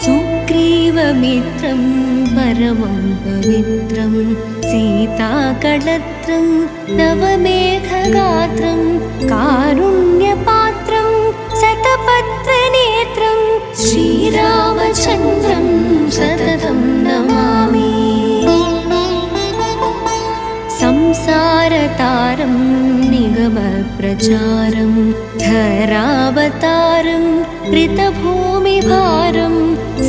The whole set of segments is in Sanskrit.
सुग्रीवमित्रं परमं पवित्रं सीताकळत्रं नवमेघगात्रं कारुण्यपात्रं शतपत्रनेत्रं श्रीरामचन्द्रं सततं नमामि। संसारतारं निगमप्रचारं धरावतारं कृतभूमिभारं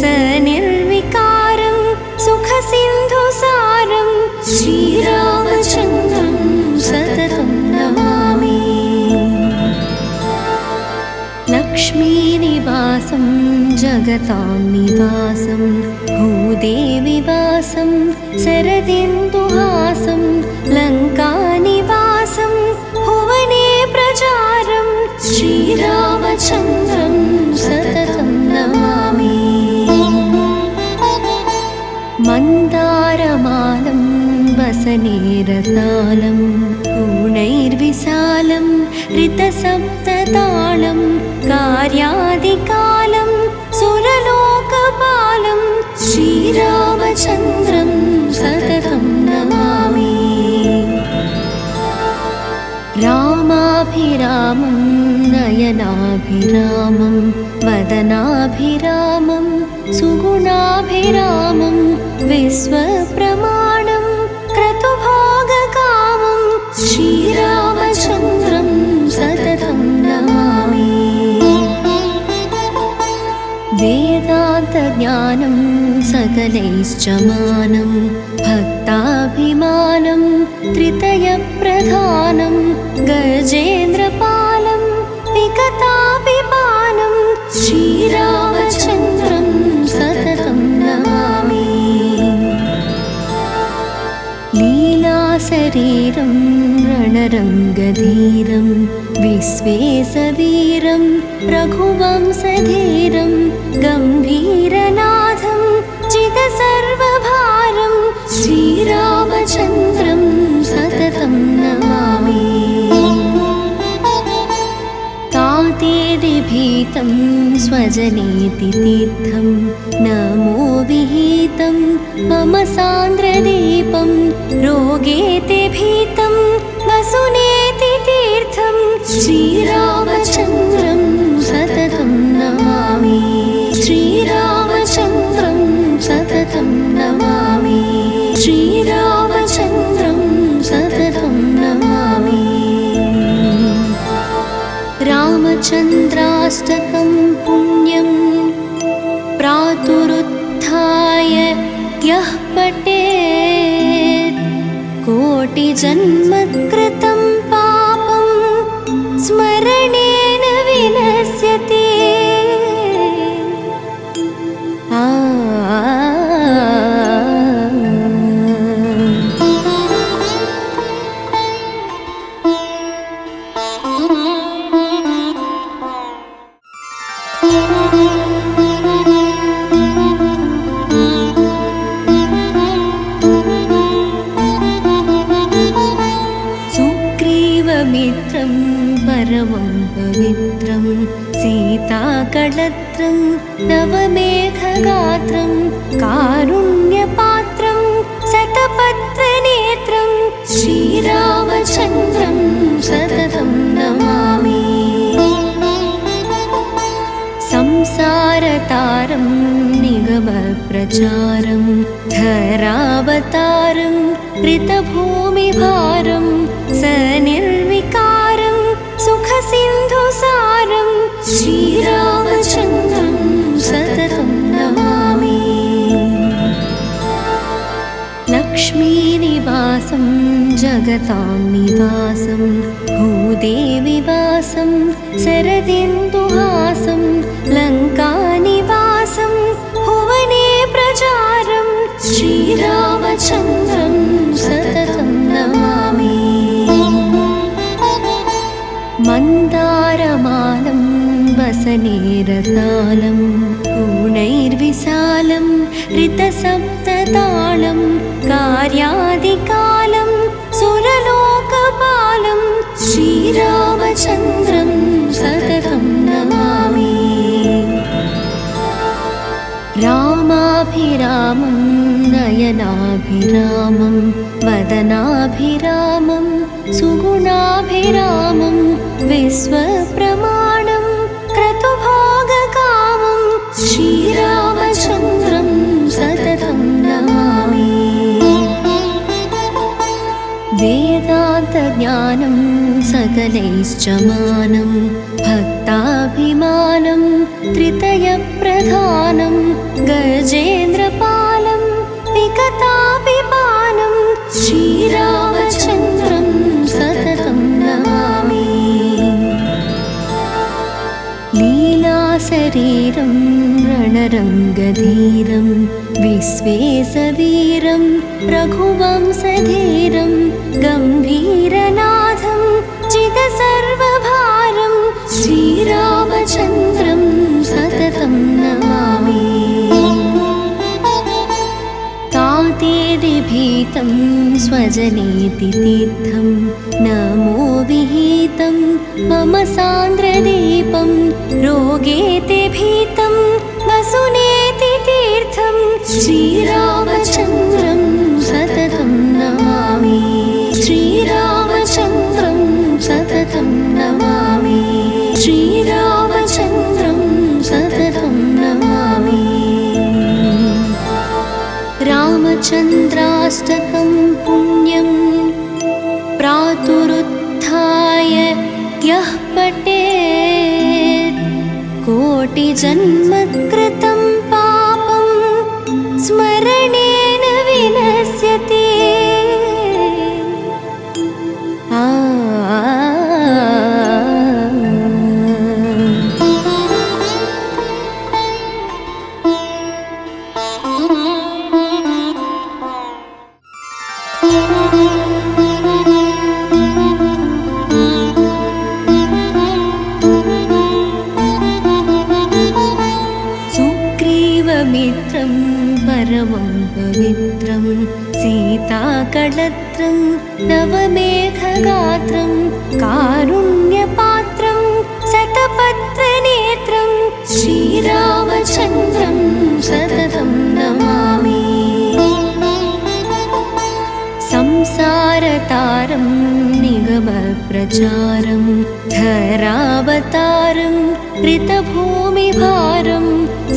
सनिर्विकारं सुखसिन्धुसारं श्रीरामचन्द्रं सततं नमामि। लक्ष्मीनिवासं जगतां निवासं भूदेविवासं शरदिन्दुहासं लङ्कानिवासं भुवने प्रचारं श्रीरामचन्द्रं सततं नमामि। मन्दारमालं वसनेरतालं पूर्णैर्विशालं ऋतसप्ततालं कार्यादिकालं सुरलोकपालं श्रीरामचन्द्रं सततं नमामि। रामाभिरामं नयनाभिरामं वदनाभिरामं सुगुणाभिरामं विश्वप्रमाणं क्रतुभोगकामं श्रीरामचन्द्रं सततं नमामि। वेदान्तज्ञानं सकलैश्च मानं भक्ताभिमानं त्रितयप्रधानं गजेन्द्रपालं विगताभिमानं श्रीरामचन्द्रं सततं नमामि। लीलाशरीरं रणरङ्गधीरं विश्वेशवीरं रघुवंशधीरं गम्भीरनाथं जितसर्वभारं श्रीरामचन्द्रं सततं नमामि। तातेदिभीतं स्वजनेति तीर्थं नमो विहितं मम सान्द्रदीपं रोगेति भीतं वसुनेति तीर्थं श्रीरामचन्द्रं सततं नमामि। श्रीरामचन्द्रं सततं नमामि। श्रीरामचन्द्रं सततं नमामि। रामचन्द्राष्टकं पुण्यं प्रातरुत्थाय यः पठेत् कोटिजन्मकृतं पापं स्मरणेन विनश्यति। सुग्रीवमित्रं परमं पवित्रं सीताकळत्रं नवमेघगात्रं कारुण्यपात्रं शतपत्रनेत्रं श्रीरामचन्द्रं सततं नमामि। संसारतारं निगमप्रचारं धरावतारं कृतभूमिभारं सनिर्विकारं सुखसिन्धुसारं श्रीरामचन्द्रं सततं नमामि। लक्ष्मीनिवासं जगतां निवासं भूदेविवासं शरदिन्दुहासं लङ्कानिवासं भुवने प्रचारं श्रीरामचन्द्रं सततं नमामि। मन्दारमालं वसनेरतालं पूर्णैर्विशालं ऋतसप्ततालं कार्यादिकालं श्रीरामचन्द्रं सततं नमामि। रामाभिरामं नयनाभिरामं वदनाभिरामं सुगुणाभिरामं विश्वप्रमाणं क्रतुभोगकामं श्रीरामचन्द्रं सततं नमामि। वेदान्तज्ञानं सकलैश्च मानं भक्ताभिमानं त्रितयप्रधानं गजेन्द्रपालं विकताभिपानं श्रीरामचन्द्रं सततं नमामि। लीलाशरीरं रणरङ्गधीरं विश्वेशवीरं रघुवंशधीरं गम्भीरनाथं जितसर्वभारं श्रीरामचन्द्रं सततं नमामि। तातेदिभीतं स्वजनेति तीर्थं नमो विहितं मम सान्द्रदीपं रोगेति भीतं वसुनेति तीर्थं श्रीरामचन्द्रं सततं नमामि। श्रीरामचन्द्रं सततं नमामि। श्रीरामचन्द्रं सततं नमामि। रामचन्द्राष्टकं पुण्यं प्रातरुत्थाय यः पठेत् कोटिजन्मकृतं पापं स्मरणेन विनश्यति। सुग्रीवमित्रं परमं पवित्रं सीताकळत्रं नवमेघगात्रं कारुण्यपात्रं शतपत्रनेत्रं श्रीरामचन्द्रं सततं नमामि। संसारतारं निगमप्रचारं धरावतारं ऋतभूमिभारं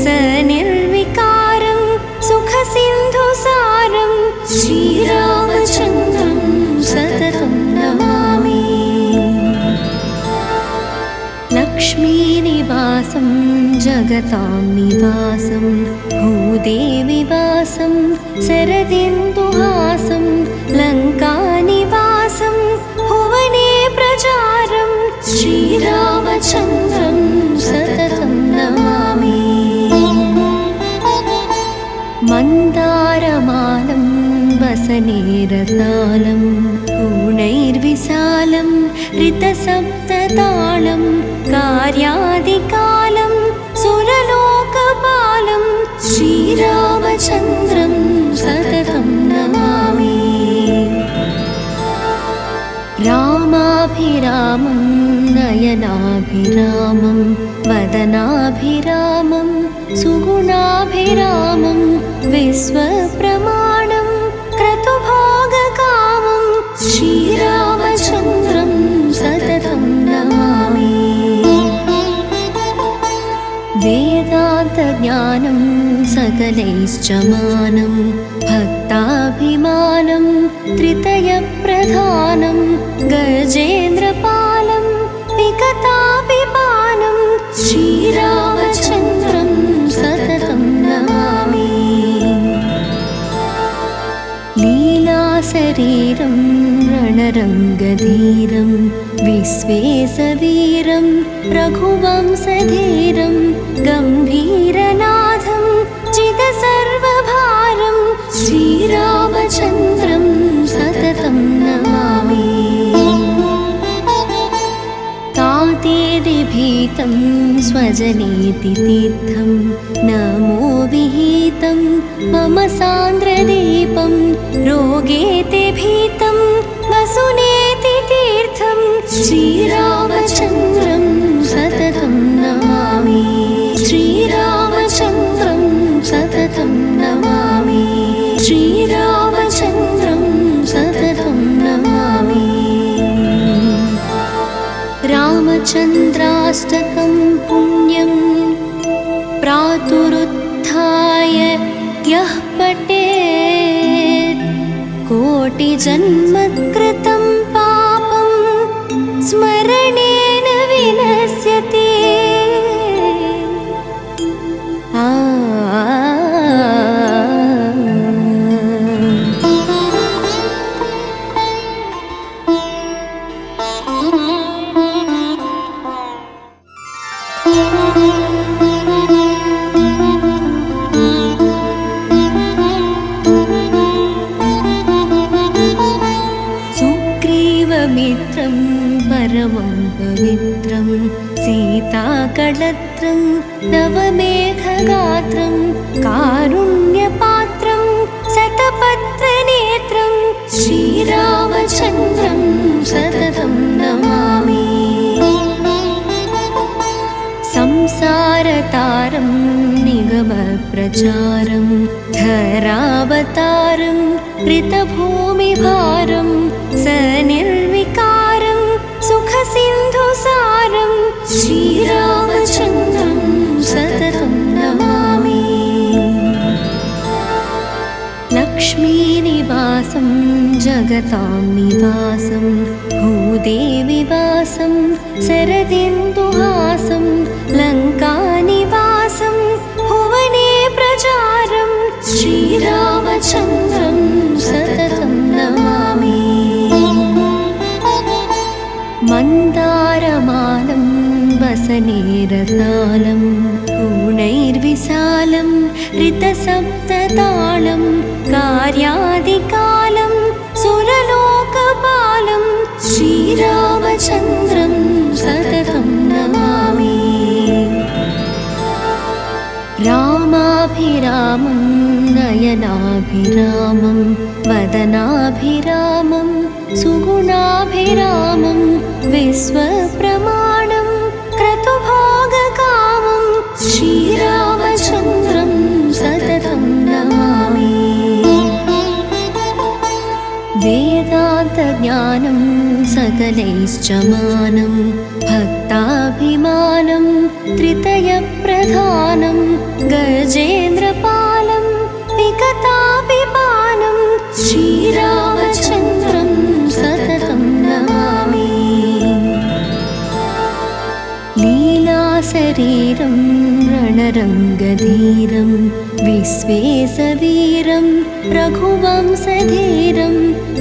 सनिर्विकारं सुखसिन्धुसारं श्रीरामचन्द्रं सततं नमामि। लक्ष्मीनिवासं जगतां निवासं भूदेविवासं शरदिन्दुहासं लङ्कानिवासं भुवने प्रचारं श्रीरामचन्द्रं सततं नमामि। मन्दारमालं वसनेरतालं गुणैर्विशालं ऋतसप्ततालं कार्यादिकालं सुरलोकपालं श्रीरामचन्द्रं सततं नमामि। रामाभिरामं नयनाभिरामं वदनाभिरामं सुगुणाभिरामं विश्वप्रमाणं क्रतुभोगकामं श्रीरामचन्द्रं सततं नमामि। वेदान्तज्ञानं सकलैश्च मानं भक्ताभिमानं त्रितयप्रधानं गजेन्द्रपालं विकताभिपानं श्रीरामचन्द्रं सततं नमामि। लीलाशरीरं रणरङ्गधीरं विश्वेशवीरं रघुवंशधीरं गम्भीरनाथं जितसर्वभारं श्रीरामचन्द्रं सततं नमामि। तातेदिभीतं स्वजनेति तीर्थं नमो विहितं मम सान्द्रदीपं रोगेति भीतं वसुनेति तीर्थं श्रीरामचन्द्रं रामचन्द्राष्टकं पुण्यं प्रातरुत्थाय यः पठेत् कोटिजन्मकृतं पापं स्मरणेन विनश्यति। सुग्रीवमित्रं परमं पवित्रं सीताकळत्रं नवमेघगात्रं कारुण्यपात्रं शतपत्रनेत्रं श्रीरामचन्द्रं सततं नमामि। संसारतारं निगमप्रचारं धरावतारं कृतभूमिभारं सनिर्विकारं सुखसिन्धुसारं श्रीरामचन्द्रं सततं नमामि। लक्ष्मीनिवासं जगतां निवासं भूदेविवासं शरदिन्दुहासं लङ्कानिवासं भुवने प्रचारं श्रीरामचन्द्रं सततं नमामि। मन्दारमालं वसनेरसालं पूर्णैर्विशालं ऋतसप्ततालं कार्यादिकालं सुरलोकपालं श्रीरामचन्द्रं सततं नमामि। रामाभिरामं नयनाभिरामं वदनाभिरामं सुगुणाभिरामं विश्वप्रमाणं क्रतुभोगकामं श्रीरामचन्द्रं सततं नमामि। वेदान्तज्ञानं सकलैश्च मानं भक्ताभिमानं त्रितयप्रधानं गजेन्द्रपालं विगताभिपानं श्रीरामचन्द्रं सततं नमामि। लीलाशरीरं रणरङ्गधीरं विश्वेशवीरं रघुवंशधीरं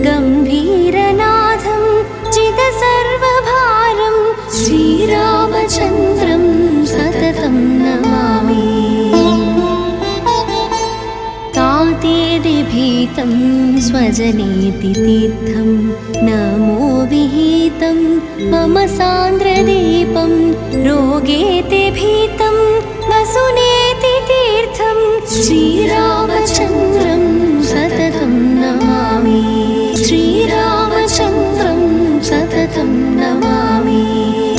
गम्भीरनाथं चिदसर्वभारं श्रीरामचन्द्रं सततं नमामि। तातेदिभीतं स्वजनेति तीर्थं नमो विहितं मम सान्द्रदीपं रोगेति भीतं वसुनेति तीर्थं श्रीरामचन्द्रं सततं नमामि। श्रीरामचन्द्रं सततं नमामि।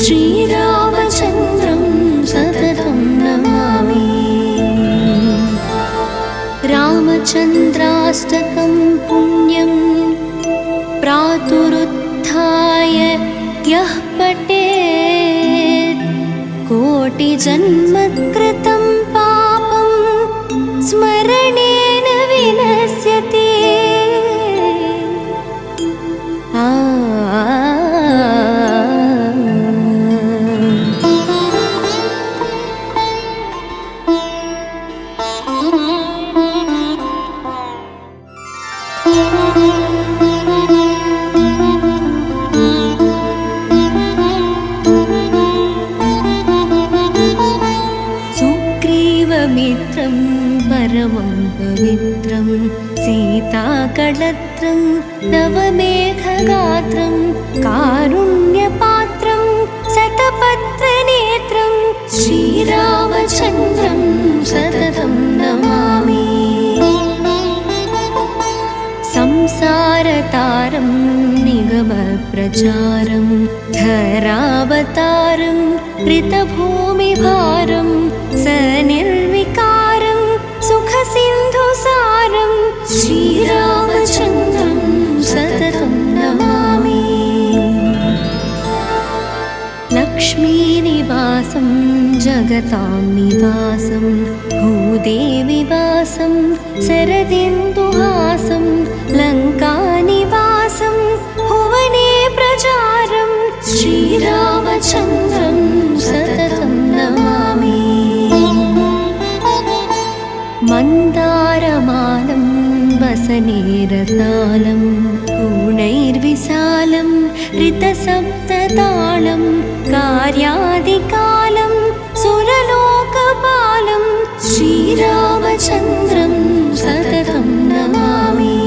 श्रीरामचन्द्रं सततं नमामि। रामचन्द्राष्टकं पुण्यं प्रातरुत्थाय यः पठेत् कोटिजन्मकृतं पापं स्मरणेन विनश्यति। सुग्रीवमित्रं परमं पवित्रं सीताकळत्रं नवमेघगात्रं कारुण्यपात्रं शतपत्रनेत्रं श्रीरामचन्द्रं सततं नमामि। संसारतारं निगमप्रचारं धरावतारं कृतभूमिभारं सनिर्विकारं सुखसिन्धुसारं श्रीरामचन्द्रं सततं नमामि। लक्ष्मी श्रीरामचन्द्राष्टकं जगतां निवासं भूदेविवासं शरदिन्दुहासं लङ्कानिवासं भुवने प्रचारं श्रीरामचन्द्रं सततं नमामि। मन्दारमालं वसनेरतालं पूर्णैर्विशालं ऋतसप्ततालं कार्यादिकालं सुरलोकपालं श्रीरामचन्द्रं सततं नमामि।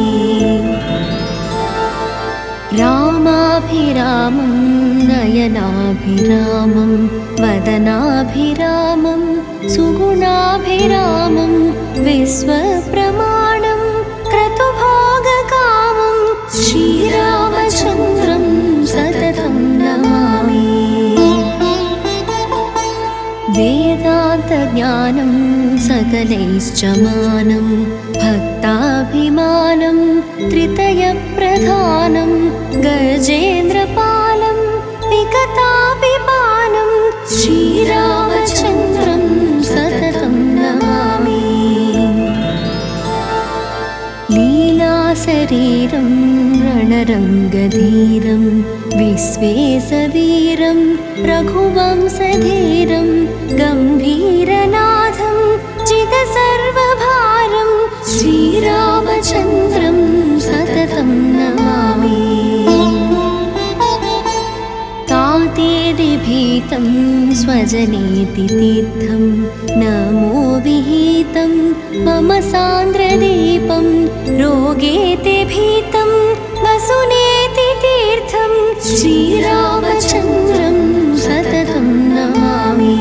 रामाभिरामं नयनाभिरामं वदनाभिरामं सुगुणाभिरामं विश्वप्रमाणं क्रतुभोगकामं श्रीरामचन्द्रं सततं नमामि। वेदान्तज्ञानं सकलैश्च मानं भक्ताभिमानं त्रितयप्रधानं गजेन्द्रपालं विगताभिपानं श्रीरामचन्द्रं सततं नमामि। लीलाशरीरं रणरङ्गधीरं विश्वेशवीरं रघुवंशधीरं गम्भीरनाथं चिदसर्वभारं श्रीरामचन्द्रं सततं नमामि। तातेदिभीतं स्वजनेति तीर्थं नमो विहितं मम सान्द्रदीपं रोगेति भीतं वसुनेति तीर्थं श्रीरामचन्द्रं सततं नमामि।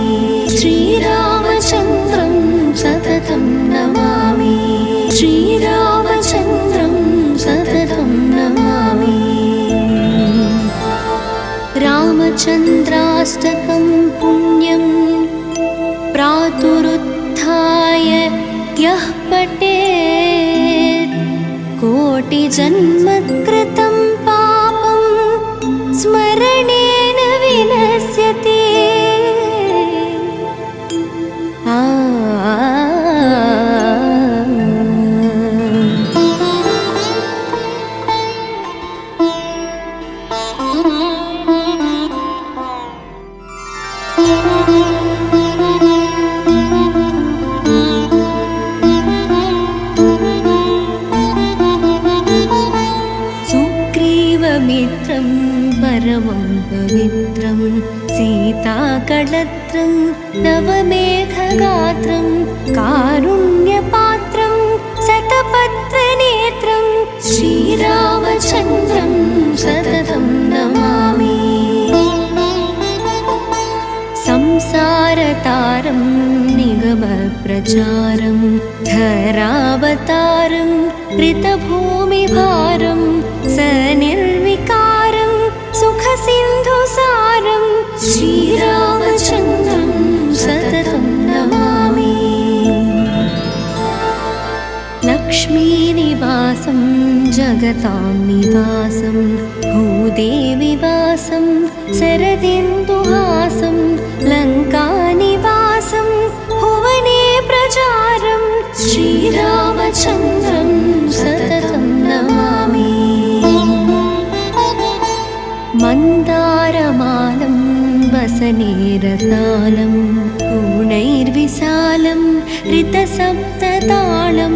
श्रीरामचन्द्रं सततं नमामि। श्रीरामचन्द्रं सततं नमामि। रामचन्द्राष्टकं पुण्यं प्रातरुत्थाय यः पठेत् कोटिजन्मकृतं पापं स्मरणेन विनश्यति। सुग्रीवमित्रं परमं पवित्रं सीताकळत्रं नवमेघगात्रं कारुण्यपात्रं शतपत्रनेत्रं श्रीरामचन्द्रं सततं नमामि। संसारतारं निगमप्रचारं धरावतारं ऋतभूमिभारं सनिर्विकारं सुखसिन्धुसारं श्रीरामचन्द्रं सततं नमामि। लक्ष्मीनिवासं जगतां निवासं भूदेविवासं शरदिन्दुहासं लङ्कानिवासं भुवने प्रचारं श्रीरामचन्द्रं सततं नमामि। मन्दारमालं वसनेरतालं पूर्णैर्विशालं ऋतसप्ततालं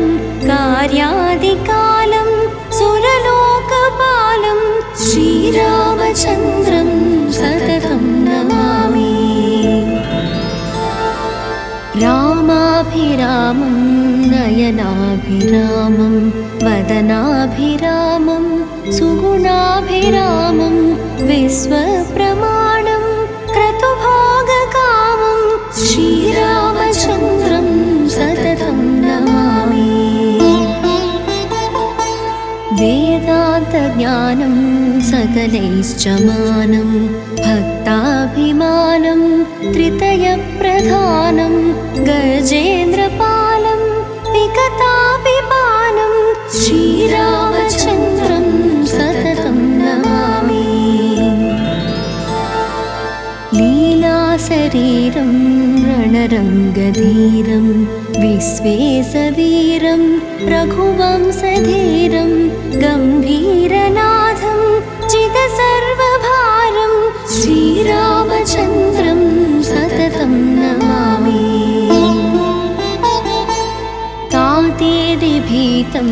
कार्यादिकालं सुरलोकपालं श्रीरामचन्द्रं सततं नमामि। रामाभिरामं नयनाभिरामं वदनाभिरामं सुगुणाभिरामं विश्वप्रमाणं क्रतुभोगकामं श्रीरामचन्द्रं सततं नमामि। वेदान्तज्ञानं सकलैश्च मानं भक्ताभिमानं त्रितयप्रधानं गजेन्द्रपालं विगताभिपानं श्रीरामचन्द्रं सततं नमामि। लीलाशरीरं रणरङ्गधीरं विश्वेशवीरं रघुवंशधीरं गम्भीरनाथं जितसर्वभारं श्रीरामचन्द्रं सततं नमामि। तातेति भीतं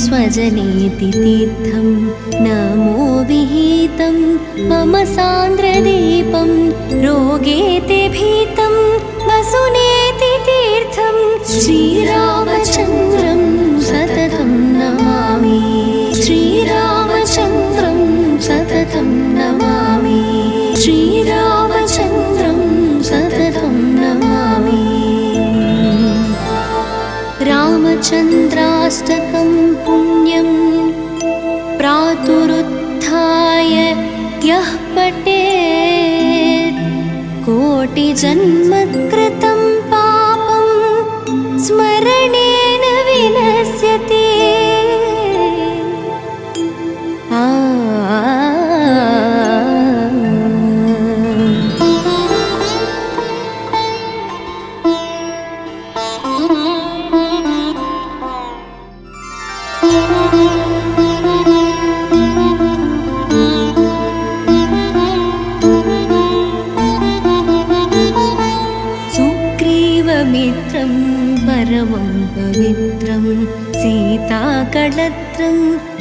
स्वजनेति तीर्थं नमो विहितं मम सान्द्रदीपं रोगेति भीतं वसुनेति तीर्थं श्रीरामचन्द्रं सततं नमामि। श्रीरामचन्द्रं सततं नमामि। श्रीरामचन्द्रं सततं नमामि। रामचन्द्राष्टकं पुण्यं प्रातरुत्थाय यः पठेत् कोटिजन्मकृतं पापं स्मरणेन विनश्यति। सुग्रीवमित्रं परमं पवित्रं सीताकळत्रं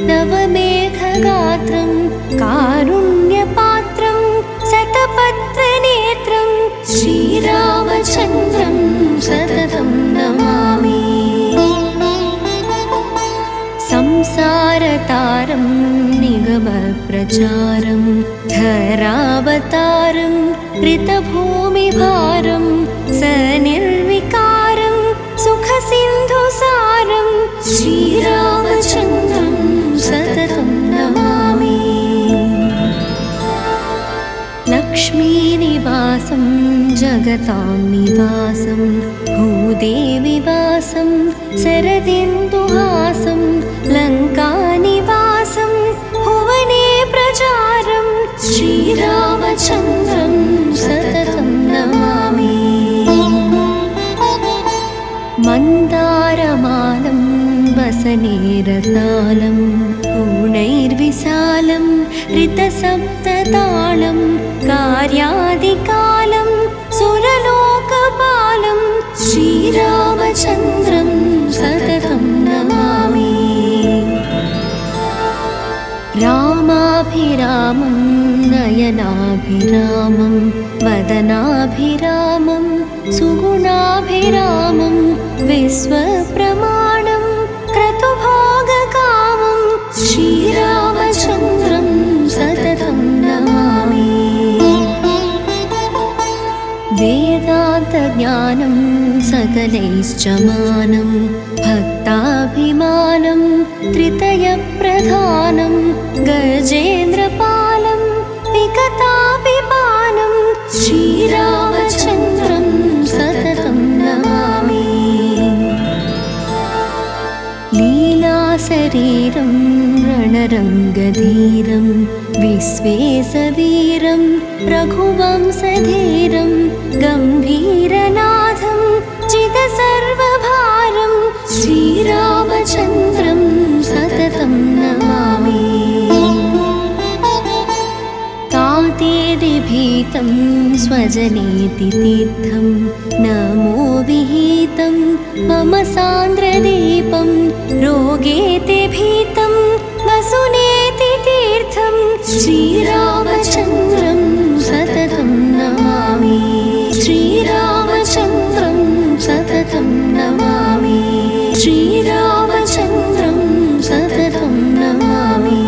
नवमेघगात्रं कारुण्यपात्रं शतपत्रनेत्रं श्रीरामचन्द्रं सततं नमामि। संसारतारं निगमप्रचारं धरावतारं ऋतभूमिभारं सनिर्विकारं सुखसिन्धुसारं श्रीरामचन्द्रं सततं नमामि। लक्ष्मीनिवासं जगतां निवासं भूदेविवासं शरदिन्दुहासं लङ्कानिवासं भुवने प्रचारं श्रीरामचन्द्रं सततं नमामि। मन्दारमालं वसनेरतालं पूर्णैर्विशालं ऋतसप्ततालं कार्यादिकालं सुरलोकपालं श्रीरामचन्द्रं सततं नमामि। रामाभिरामं नयनाभिरामं वदनाभिरामं सुगुणाभिरामं विश्वप्रमाणं क्रतुभोगकामं श्रीरामचन्द्रं सततं नमामि। वेदान्तज्ञानं सकलैश्च मानं भक्ताभिमानं त्रितयप्रधानं गजेन्द्रपालं विगताभिमानं श्रीरामचन्द्रं सततं नमामि। लीलाशरीरं रणरङ्गधीरं विश्वेशवीरं रघुवंशधीरं गम्भीरनाथं जितसर्वभारं श्रीरामचन्द्रं सततं नमामि। तातेति भीतं स्वजनेति तीर्थं नमो विहितं मम सान्द्रदीपं रोगेति भीतं वसुनेति तीर्थं श्रीरामचन्द्रं सततं नमामि। श्रीरामचन्द्रं सततं नमामि। श्रीरामचन्द्रं सततं नमामि।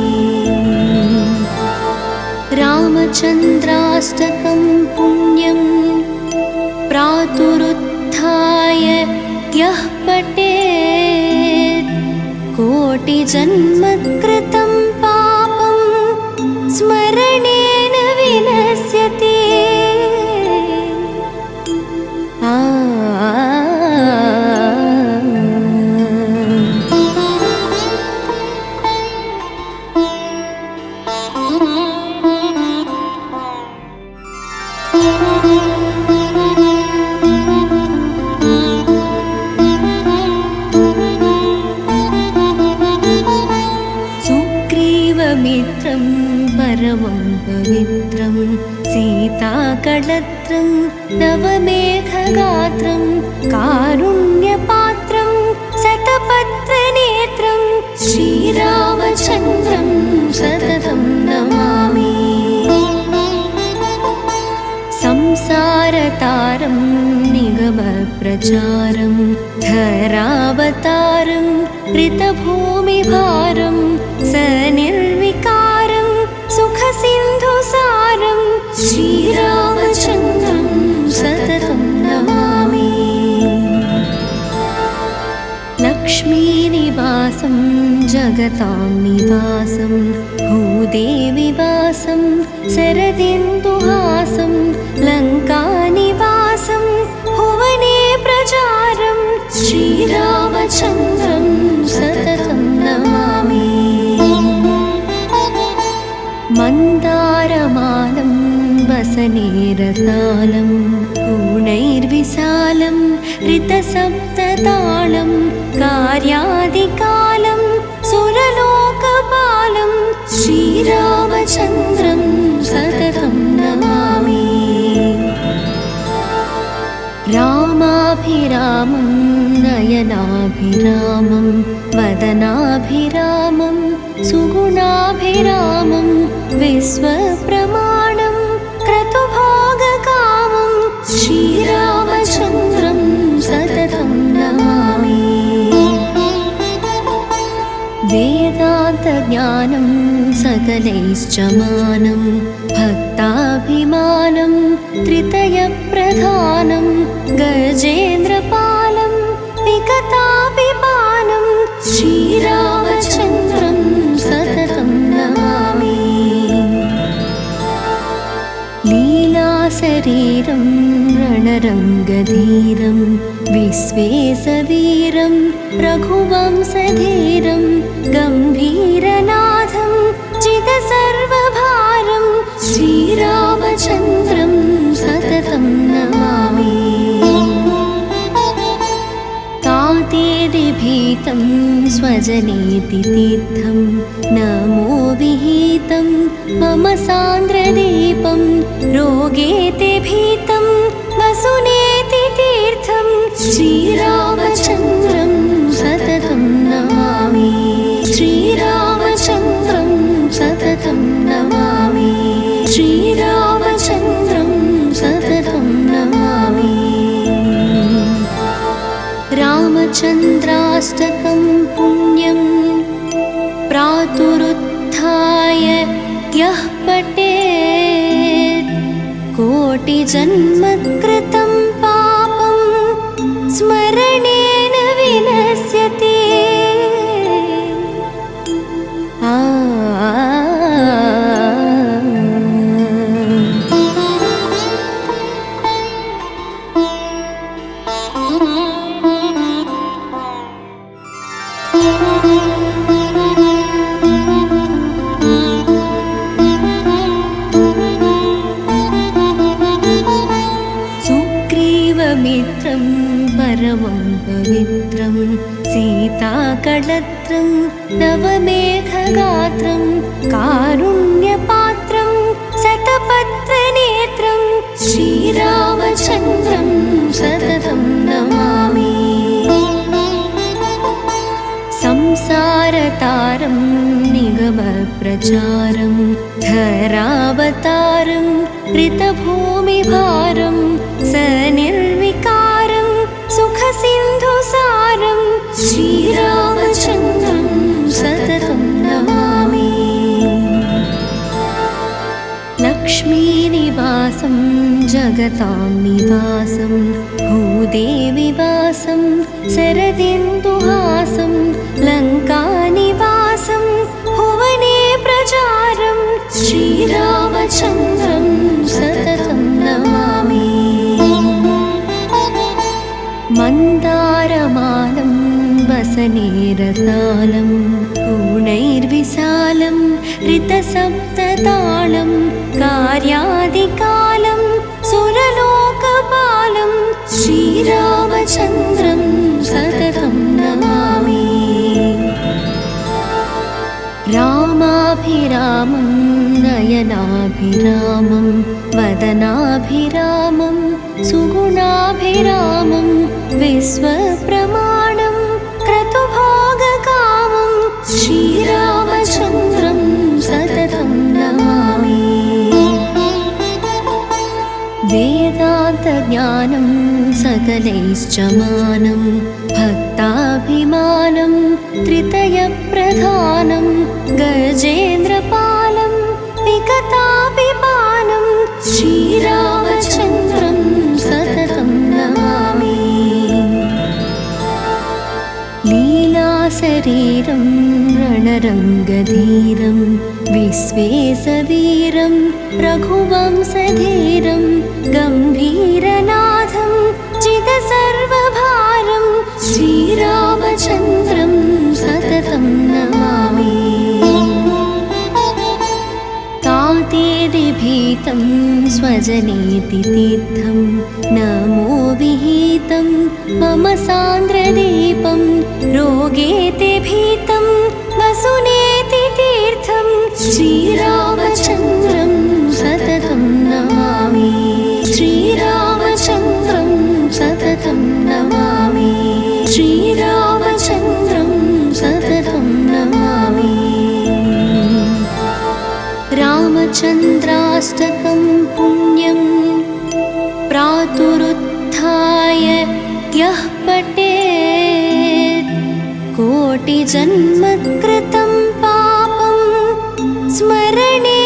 रामचन्द्राष्टकं पुण्यं प्रातरुत्थाय यः पठेत् कोटिजन्मकृतं पापं स्मरणेन विनश्यति। रामाभिरामं परमं पवित्रं सीताकळत्रं नवमेघगात्रं कारुण्यपात्रं शतपत्रनेत्रं श्रीरामचन्द्रं सततं नमामि। संसारतारं निगमप्रचारं धरावतारं ऋतभूमिभारं सनिर्विकारं सुखसिन्धुसारं श्रीरामचन्द्रं सततं नमामि। लक्ष्मीनिवासं जगतां निवासं भूदेविवासं शरदिन्दुहासं लङ्कानिवासं भुवने प्रचारं श्रीरामचन्द्रं सततं नमामि। मन्दारमालं वसनेरसालं गुणैर्विशालं ऋतसप्ततालं कार्यादिकालं सुरलोकपालं श्रीरामचन्द्रं सततं नमामि। रामाभिरामं नयनाभिरामं वदनाभिरामं सुगुणाभिरामं विश्वप्रमाणं क्रतुभोगकामं श्रीरामचन्द्रं सततं नमामि। वेदान्तज्ञानं सकलैश्च मानं भक्ताभिमानं त्रितयप्रधानं गजेन्द्रपालं विगताभिपानं श्रीरामचन्द्रं सततं नमामि। लीलाशरीरं रणरङ्गधीरं विश्वेशवीरं रघुवंशधीरं गम्भीरनाथं चिदसर्वभारं श्रीरामचन्द्रं सततं नमामि। तातेदिभीतं स्वजनेति तीर्थं नमो विहितं मम सान्द्रदीपं रोगेति भीतं वसुनेति तीर्थं श्रीरामचन्द्रं सततं नमामि। श्रीरामचन्द्रं सततं नमामि। श्रीरामचन्द्रं सततं नमामि। रामचन्द्राष्टकं पुण्यं प्रातरुत्थाय यः पठेत् कोटिजन्मकृतं पापं स्मरणेन विनश्यति। सुग्रीवमित्रं परमं पवित्रं सीताकळत्रं नवमेघगात्रं कारुण्यपात्रं शतपत्रनेत्रं श्रीरामचन्द्रं सततं नमामि। संसारतारं निगमप्रचारं धरावतारं ऋतभूमिभारं सनिर्विकारं सुखसिन्धुसारं श्रीरामचन्द्रं सततं नमामि। लक्ष्मीनिवासं जगतां निवासं भूदेविवासं शरदिन्दुहासं लङ्कानिवासं भुवने प्रचारं श्रीरामचन्द्रं सततं नमामि। मन्दारमालं वसनेरसालं गुणैर्विशालं ऋतसप्ततालं कार्यादिकालं सुरलोकपालं श्रीरामचन्द्रं सततं नमामि। रामाभिरामं श्रीरामं नयनाभिरामं वदनाभिरामं सुगुणाभिरामं विश्वप्रमाणं क्रतुभोगकामं श्रीरामचन्द्रं सततं नमामि। वेदान्तज्ञानं सकलैश्च मानं भक्ताभिमानं त्रितयप्रधानं गजेन्द्रपालं विगताभिमानं श्रीरामचन्द्रं सततं नमामि। लीलाशरीरं रणरङ्गधीरं विश्वेशवीरं रघुवंशधीरं गम्भीरनाथं जितसर्वभारं श्रीरामचन्द्रं सततं नमामि। तातेदिभीतं स्वजनेति तीर्थं नमो विहितं मम सान्द्रदीपं रोगेति भीतं वसुनेति तीर्थं श्रीरामचन्द्रं सततं नमामि। श्रीरामचन्द्रं सततं नमामि। श्रीरामचन्द्रं सततं नमामि। रामचन्द्राष्टकं पुण्यं प्रातरुत्थाय यः पठेत् कोटिजन्मकृतं पापं स्मरणे